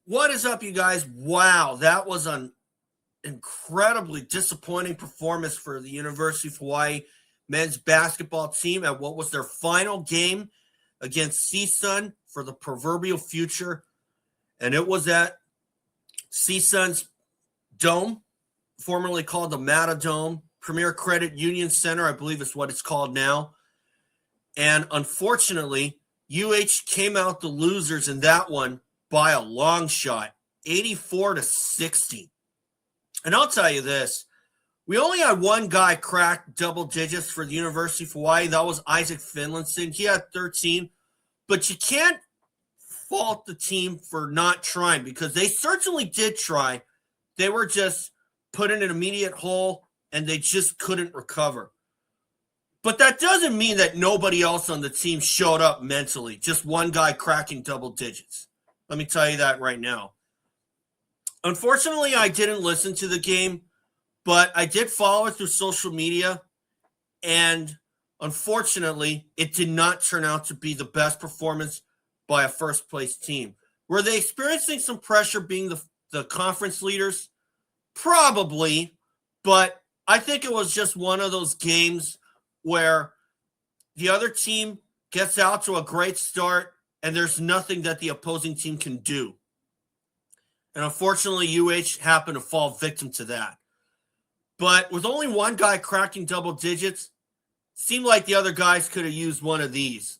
What is up, you guys? Wow, that was an incredibly disappointing performance for the University of Hawaii men's basketball team at what was their final game against CSUN for the proverbial future. And it was at CSUN's Dome, formerly called the Matadors, Premier Credit Union Center, I believe is what it's called now. And unfortunately, UH came out the losers in that one by a long shot, 84-60. And I'll tell you this, we only had one guy crack double digits for the University of Hawaii. That was Isaac Finlinson. He had 13, but you can't fault the team for not trying because they certainly did try. They were just put in an immediate hole and they just couldn't recover. But that doesn't mean that nobody else on the team showed up mentally. Just one guy cracking double digits. Let me tell you that right now. Unfortunately, I didn't listen to the game, but I did follow it through social media. And unfortunately, it did not turn out to be the best performance by a first-place team. Were they experiencing some pressure being the conference leaders? Probably, but I think it was just one of those games where the other team gets out to a great start and there's nothing that the opposing team can do. And unfortunately, UH happened to fall victim to that. But with only one guy cracking double digits, seemed like the other guys could have used one of these.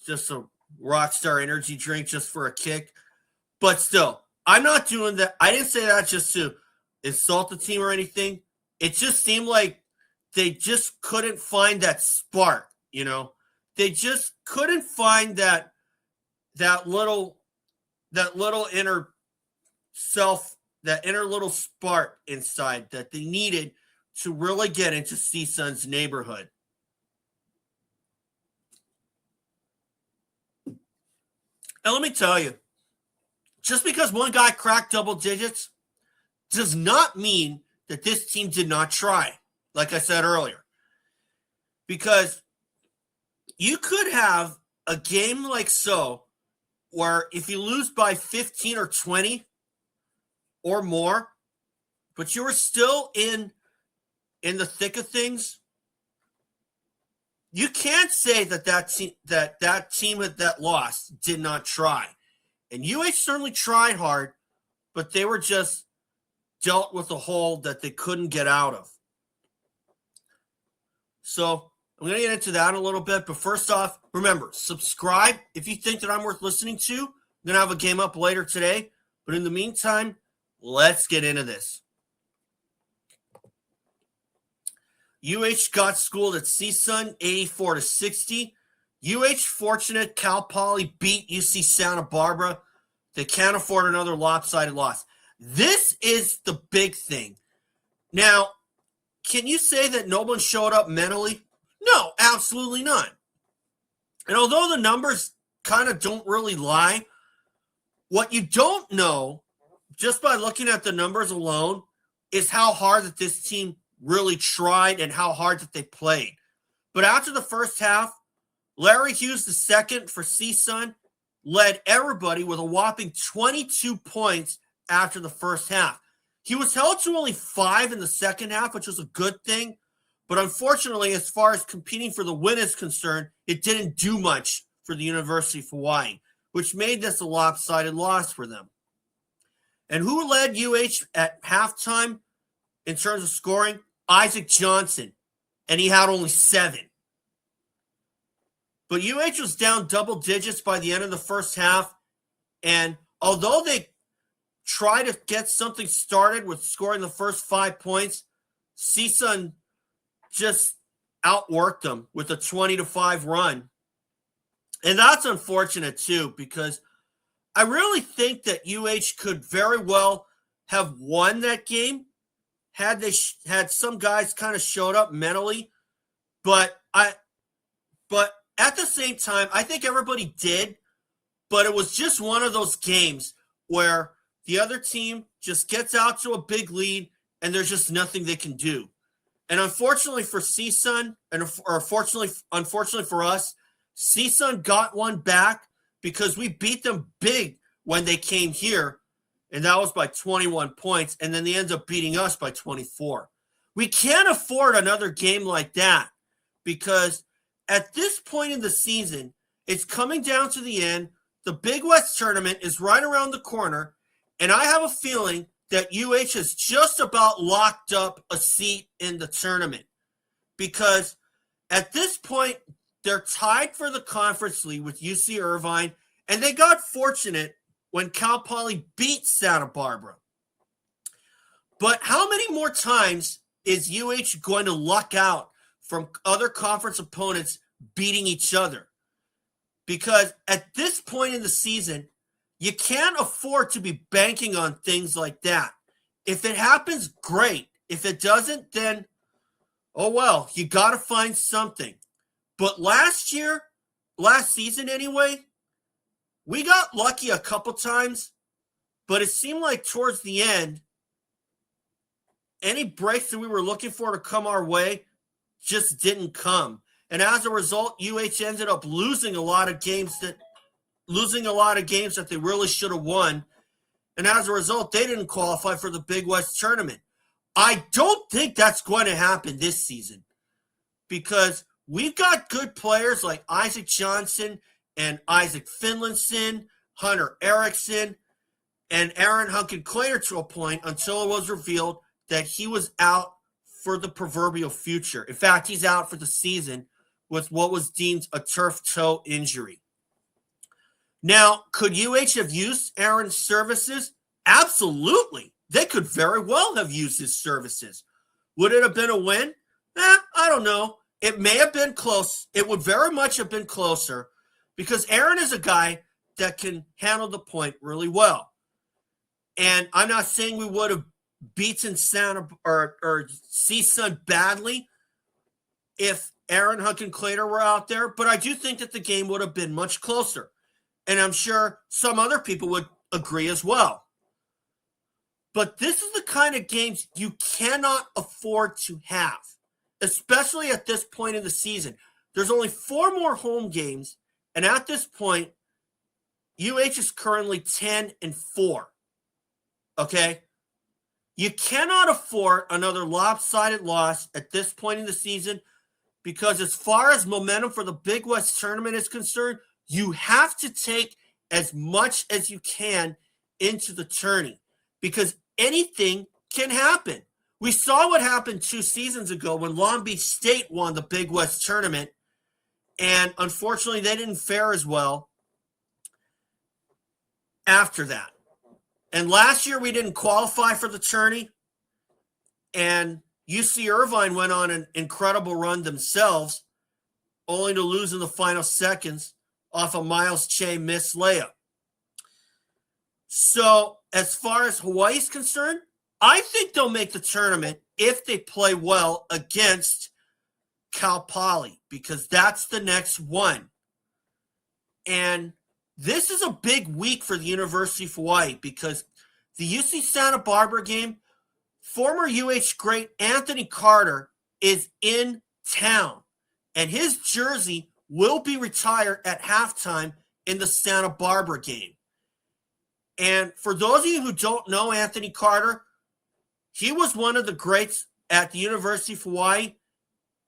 Just a Rockstar energy drink just for a kick. But still, I'm not doing that. I didn't say that just to insult the team or anything. It just seemed like they just couldn't find that spark, you know. They just couldn't find that little inner self, that inner little spark inside that they needed to really get into CSUN's neighborhood. And let me tell you, just because one guy cracked double digits does not mean that this team did not try, like I said earlier. Because you could have a game like so where if you lose by 15 or 20 or more, but you were still in the thick of things, you can't say that team that lost did not try. And UH certainly tried hard, but they were just dealt with a hole that they couldn't get out of. So I'm going to get into that a little bit. But first off, remember, subscribe if you think that I'm worth listening to. I'm going to have a game up later today. But in the meantime, let's get into this. UH got schooled at CSUN 84-60. UH fortunate Cal Poly beat UC Santa Barbara. They can't afford another lopsided loss. This is the big thing. Now, can you say that no one showed up mentally? No, absolutely not. And although the numbers kind of don't really lie, what you don't know, just by looking at the numbers alone, is how hard that this team really tried and how hard that they played. But after the first half, Larry Hughes II for CSUN led everybody with a whopping 22 points after the first half. He was held to only 5 in the second half, which was a good thing. But unfortunately, as far as competing for the win is concerned, it didn't do much for the University of Hawaii, which made this a lopsided loss for them. And who led UH at halftime in terms of scoring? Isaac Johnson, and he had only 7. But UH was down double digits by the end of the first half, and although they tried to get something started with scoring the first 5 points, CSUN just outworked them with a 20-5 run. And that's unfortunate too, because I really think that UH could very well have won that game had they had some guys kind of showed up mentally. But at the same time, I think everybody did. But it was just one of those games where the other team just gets out to a big lead and there's just nothing they can do. And unfortunately for CSUN, unfortunately for us, CSUN got one back because we beat them big when they came here. and that was by 21 points, and then they ended up beating us by 24. We can't afford another game like that because at this point in the season, it's coming down to the end. The Big West tournament is right around the corner, and I have a feeling that UH has just about locked up a seat in the tournament because at this point, they're tied for the conference lead with UC Irvine, and they got fortunate when Cal Poly beat Santa Barbara. But how many more times is UH going to luck out from other conference opponents beating each other? Because at this point in the season, you can't afford to be banking on things like that. If it happens, great. If it doesn't, then, oh well, you got to find something. But last season anyway, we got lucky a couple times, but it seemed like towards the end, any breakthrough we were looking for to come our way just didn't come. And as a result, UH ended up losing a lot of games that they really should have won. And as a result, they didn't qualify for the Big West tournament. I don't think that's going to happen this season because we've got good players like Isaac Johnson and Isaac Finlinson, Hunter Erickson, and Aaron Hunkin-Clater to a point until it was revealed that he was out for the proverbial future. In fact, he's out for the season with what was deemed a turf toe injury. Now, could UH have used Aaron's services? Absolutely. They could very well have used his services. Would it have been a win? I don't know. It may have been close. It would very much have been closer because Aaron is a guy that can handle the point really well. And I'm not saying we would have beaten Santa or CSUN badly if Aaron Hunkin-Clater were out there, but I do think that the game would have been much closer. And I'm sure some other people would agree as well. But this is the kind of games you cannot afford to have, especially at this point in the season. There's only 4 more home games, and at this point, UH is currently 10-4. Okay? You cannot afford another lopsided loss at this point in the season because as far as momentum for the Big West tournament is concerned, you have to take as much as you can into the tourney because anything can happen. We saw what happened 2 seasons ago when Long Beach State won the Big West tournament, and unfortunately they didn't fare as well after that. And last year we didn't qualify for the tourney, and UC Irvine went on an incredible run themselves, only to lose in the final seconds off a Miles Che missed layup. So as far as Hawaii's concerned, I think they'll make the tournament if they play well against Cal Poly because that's the next one. And this is a big week for the University of Hawaii because the UC Santa Barbara game, former UH great Anthony Carter is in town, and his jersey will be retired at halftime in the Santa Barbara game. And for those of you who don't know Anthony Carter, he was one of the greats at the University of Hawaii,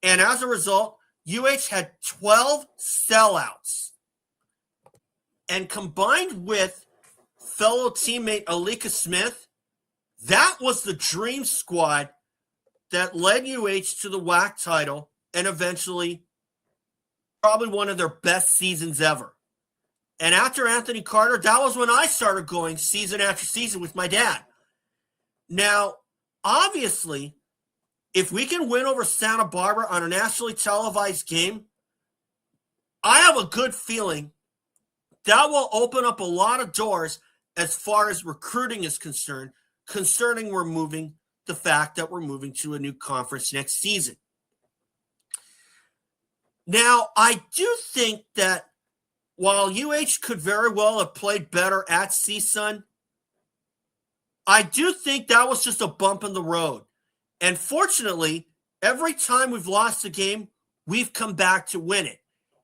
and as a result, UH had 12 sellouts. And combined with fellow teammate Alika Smith, that was the dream squad that led UH to the WAC title and eventually probably one of their best seasons ever. And after Anthony Carter, that was when I started going season after season with my dad. Now, obviously, if we can win over Santa Barbara on a nationally televised game, I have a good feeling that will open up a lot of doors as far as recruiting is concerned, concerning the fact that we're moving to a new conference next season. Now, I do think that while UH could very well have played better at CSUN, I do think that was just a bump in the road. And fortunately, every time we've lost a game, we've come back to win it.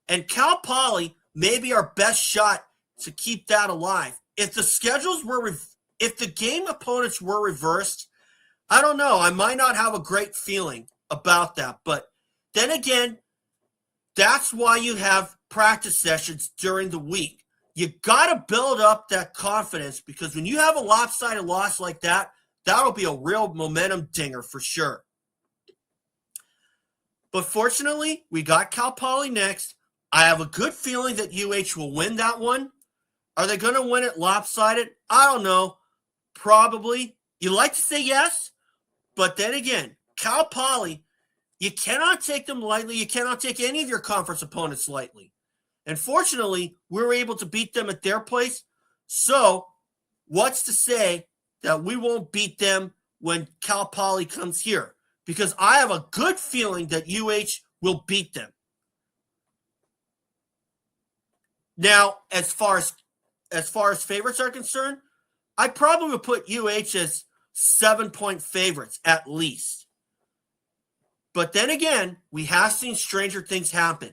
And Cal Poly may be our best shot to keep that alive. If the schedules were if the game opponents were reversed, I don't know. I might not have a great feeling about that. But then again, that's why you have practice sessions during the week. You got to build up that confidence, because when you have a lopsided loss like that, that'll be a real momentum dinger for sure. But fortunately, we got Cal Poly next. I have a good feeling that UH will win that one. Are they going to win it lopsided? I don't know. Probably. You like to say yes, but then again, Cal Poly, you cannot take them lightly. You cannot take any of your conference opponents lightly. And fortunately, we were able to beat them at their place. So what's to say that we won't beat them when Cal Poly comes here? Because I have a good feeling that UH will beat them. Now, as far as favorites are concerned, I probably would put UH as 7-point favorites at least. But then again, we have seen stranger things happen.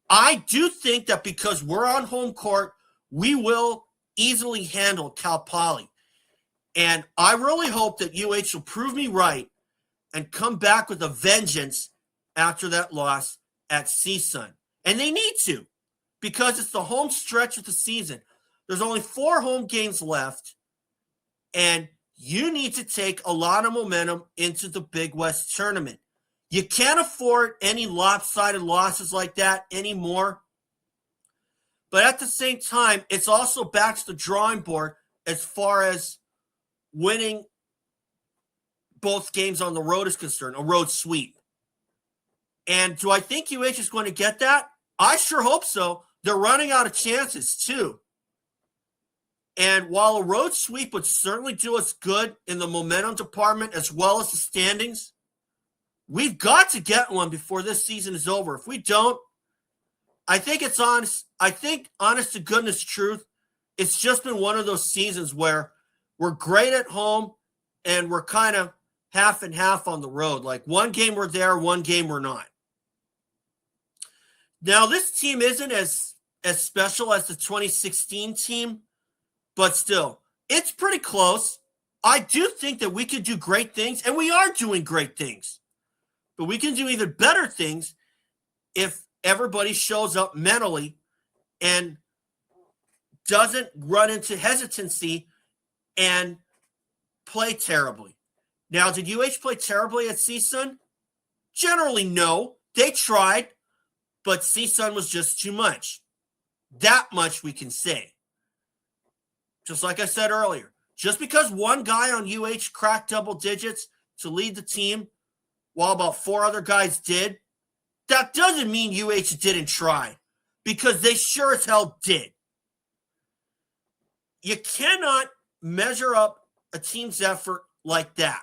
I do think that because we're on home court, we will easily handle Cal Poly. And I really hope that UH will prove me right and come back with a vengeance after that loss at CSUN. And they need to, because it's the home stretch of the season. There's only 4 home games left, and you need to take a lot of momentum into the Big West tournament. You can't afford any lopsided losses like that anymore. But at the same time, it's also back to the drawing board as far as winning both games on the road is concerned, a road sweep. And do I think UH is going to get that? I sure hope so. They're running out of chances too. And while a road sweep would certainly do us good in the momentum department as well as the standings, we've got to get one before this season is over. If we don't, I think it's honest. I think, honest to goodness truth, it's just been one of those seasons where we're great at home and we're kind of half and half on the road. Like one game we're there, one game we're not. Now, this team isn't as special as the 2016 team, but still, it's pretty close. I do think that we could do great things, and we are doing great things. But we can do even better things if everybody shows up mentally and doesn't run into hesitancy and play terribly. Now, did UH play terribly at CSUN? Generally, no. They tried, but CSUN was just too much. That much we can say. Just like I said earlier, just because one guy on UH cracked double digits to lead the team while about 4 other guys did, that doesn't mean UH didn't try, because they sure as hell did. You cannot measure up a team's effort like that,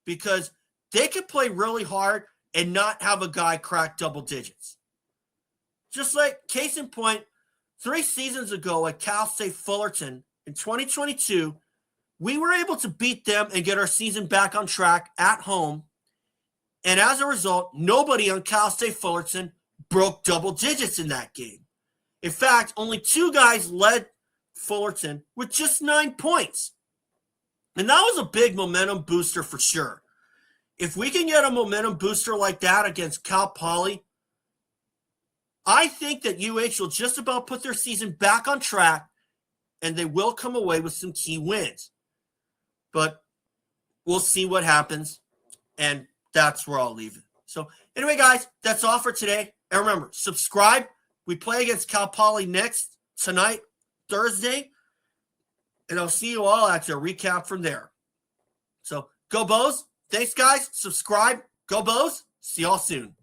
because they could play really hard and not have a guy crack double digits. Just like, case in point, 3 seasons ago at Cal State Fullerton in 2022, we were able to beat them and get our season back on track at home. And as a result, nobody on Cal State Fullerton broke double digits in that game. In fact, only 2 guys led Fullerton with just 9 points. And that was a big momentum booster for sure. If we can get a momentum booster like that against Cal Poly, I think that UH will just about put their season back on track, and they will come away with some key wins. But we'll see what happens, and that's where I'll leave it. So anyway, guys, that's all for today. And remember, subscribe. We play against Cal Poly next tonight, Thursday, and I'll see you all after a recap from there. So go Bows. Thanks, guys. Subscribe. Go Bows. See y'all soon.